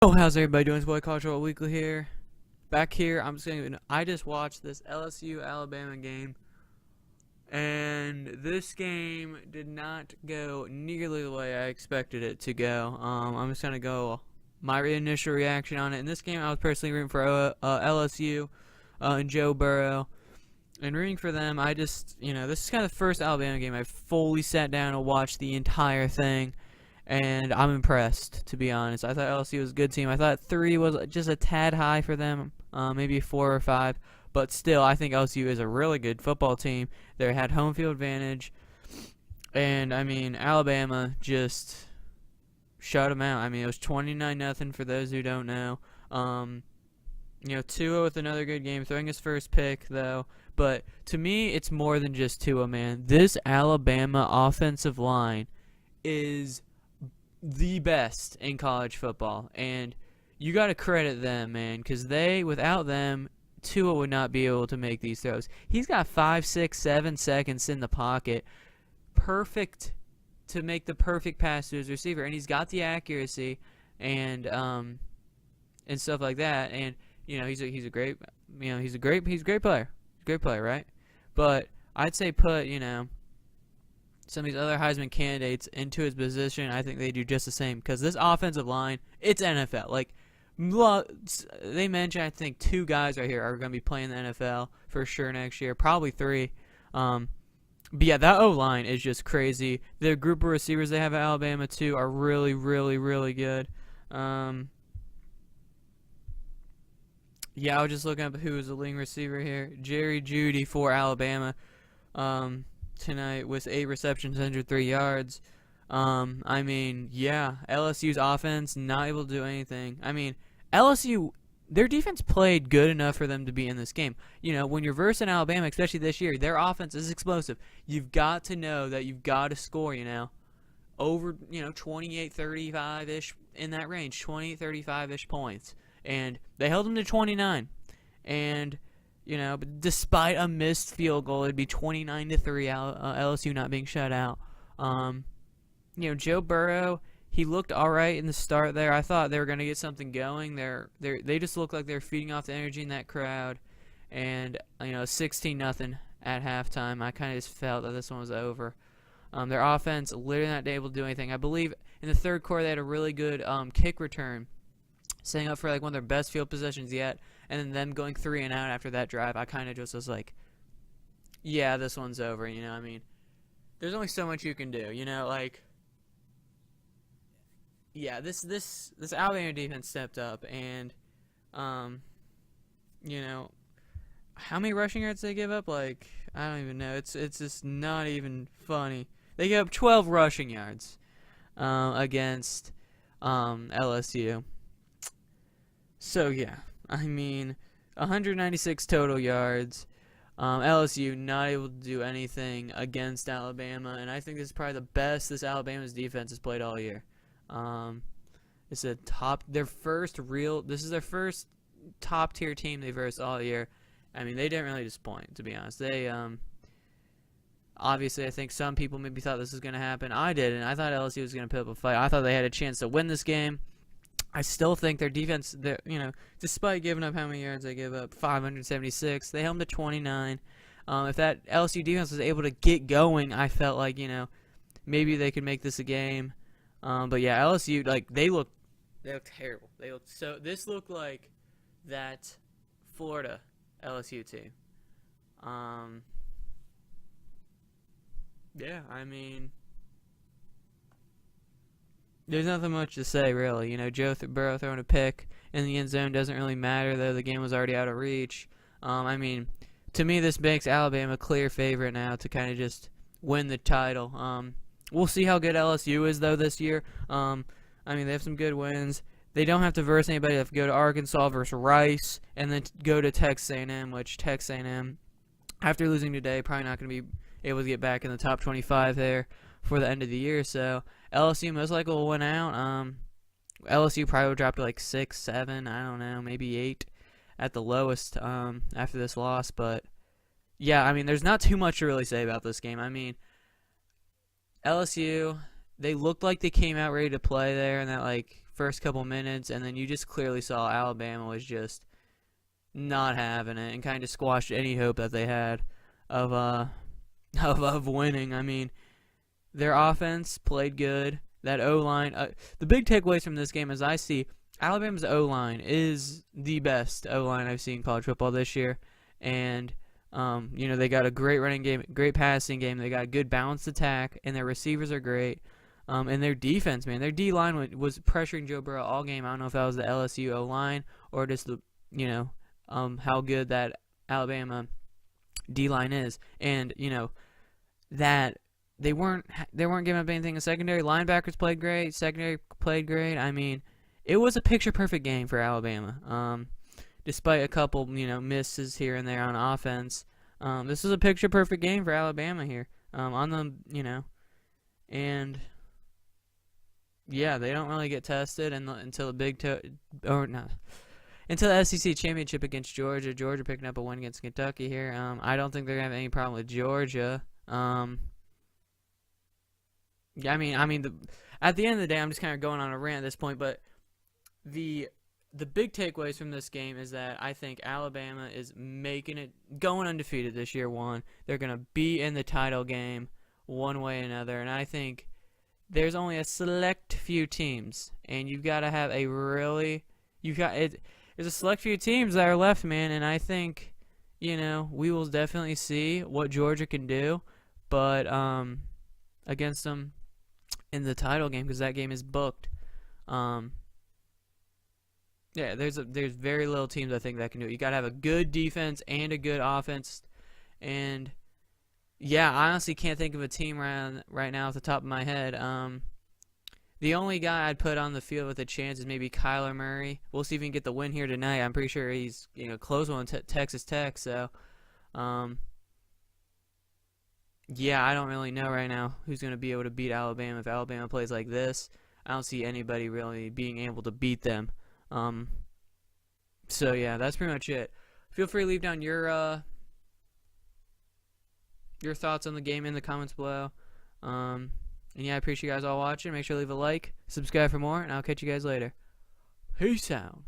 Oh, how's everybody doing? It's Boy Cultural Weekly here. Back here, I just watched this LSU Alabama game, and this game did not go nearly the way I expected it to go. I'm just gonna go my initial reaction on it. In this game, I was personally rooting for LSU and Joe Burrow, and rooting for them. This is kind of the first Alabama game I fully sat down and watched the entire thing. And I'm impressed, to be honest. I thought LSU was a good team. I thought 3 was just a tad high for them, maybe 4 or 5. But still, I think LSU is a really good football team. They had home field advantage. And, Alabama just shut them out. It was 29-0 for those who don't know. Tua with another good game, throwing his first pick, though. But to me, it's more than just Tua, man. This Alabama offensive line is the best in college football, and you got to credit them, man, because without them, Tua would not be able to make these throws. He's got 5, 6, 7 seconds in the pocket, perfect to make the perfect pass to his receiver, and he's got the accuracy and stuff like that. And he's a great player, right? But I'd say put some of these other Heisman candidates into his position. I think they do just the same, because this offensive line, it's NFL. Like, they mentioned, I think 2 guys right here are going to be playing the NFL for sure next year, probably 3. But yeah, that O-line is just crazy. The group of receivers they have at Alabama too are really, really, really good. Yeah, I was just looking up who was the leading receiver here. Jerry Jeudy for Alabama. Tonight with 8 receptions, 103 yards. Yeah, LSU's offense not able to do anything. LSU, their defense played good enough for them to be in this game. When you're versing Alabama, especially this year, their offense is explosive. You've got to know that you've got to score, over, 28, 35-ish, in that range, 20, 35-ish points. And they held them to 29. And but despite a missed field goal, it'd be 29-3. LSU not being shut out. Joe Burrow, he looked all right in the start there. I thought they were gonna get something going. They just looked like they're feeding off the energy in that crowd, and 16-0 at halftime. I kind of just felt that this one was over. Their offense literally not able to do anything. I believe in the third quarter they had a really good kick return, setting up for like one of their best field possessions yet, and then them going 3 and out after that drive. I kind of just was like, yeah, this one's over. There's only so much you can do. Yeah, this Alabama defense stepped up, and how many rushing yards they give up? Like, I don't even know. It's just not even funny. They gave up 12 rushing yards against LSU. So, yeah, 196 total yards. LSU not able to do anything against Alabama, and I think this is probably the best this Alabama's defense has played all year. This is this is their first top-tier team they've versed all year. They didn't really disappoint, to be honest. They, obviously, I think some people maybe thought this was going to happen. I didn't. I thought LSU was going to put up a fight. I thought they had a chance to win this game. I still think their defense, despite giving up how many yards they give up, 576, they held them to 29. If that LSU defense was able to get going, I felt like, maybe they could make this a game. But yeah, LSU, they look terrible. This looked like that Florida LSU team. Yeah, there's nothing much to say, really. Joe Burrow throwing a pick in the end zone doesn't really matter, though the game was already out of reach. To me, this makes Alabama a clear favorite now to kind of just win the title. We'll see how good LSU is, though, this year. They have some good wins. They don't have to verse anybody. They have to go to Arkansas versus Rice, and then go to Texas A&M, which Texas A&M, after losing today, probably not going to be able to get back in the top 25 there for the end of the year. So LSU most likely will win out. LSU probably will drop to like 6, 7, I don't know, maybe 8 at the lowest after this loss. But yeah, there's not too much to really say about this game. LSU, they looked like they came out ready to play there in that first couple minutes, and then you just clearly saw Alabama was just not having it and kind of squashed any hope that they had of of winning. I mean, their offense played good. That O-line, the big takeaways from this game is I see Alabama's O-line is the best O-line I've seen in college football this year, and they got a great running game, great passing game. They got a good balanced attack, and their receivers are great. And their defense, man, their D-line was pressuring Joe Burrow all game. I don't know if that was the LSU O-line or just the, how good that Alabama D-line is. And, that they weren't giving up anything in secondary. Linebackers played great. Secondary played great. I mean, it was a picture-perfect game for Alabama. Despite a couple, misses here and there on offense, this was a picture-perfect game for Alabama here. And yeah, they don't really get tested until until the SEC championship against Georgia. Georgia picking up a win against Kentucky here. I don't think they're gonna have any problem with Georgia. Yeah, at the end of the day, I'm just kind of going on a rant at this point, but the big takeaways from this game is that I think Alabama is making it, going undefeated this year. They're going to be in the title game one way or another, and I think there's only a select few teams, and you've got to have there's a select few teams that are left, man, and I think, we will definitely see what Georgia can do, but against them in the title game, because that game is booked. Yeah, there's very little teams I think that can do it. You got to have a good defense and a good offense, and yeah, I honestly can't think of a team right now off the top of my head. The only guy I'd put on the field with a chance is maybe Kyler Murray. We'll see if he can get the win here tonight. I'm pretty sure he's close on Texas Tech. So, yeah, I don't really know right now who's going to be able to beat Alabama. If Alabama plays like this, I don't see anybody really being able to beat them. So yeah, that's pretty much it. Feel free to leave down your thoughts on the game in the comments below. And yeah, I appreciate you guys all watching. Make sure to leave a like, subscribe for more, and I'll catch you guys later. Peace out.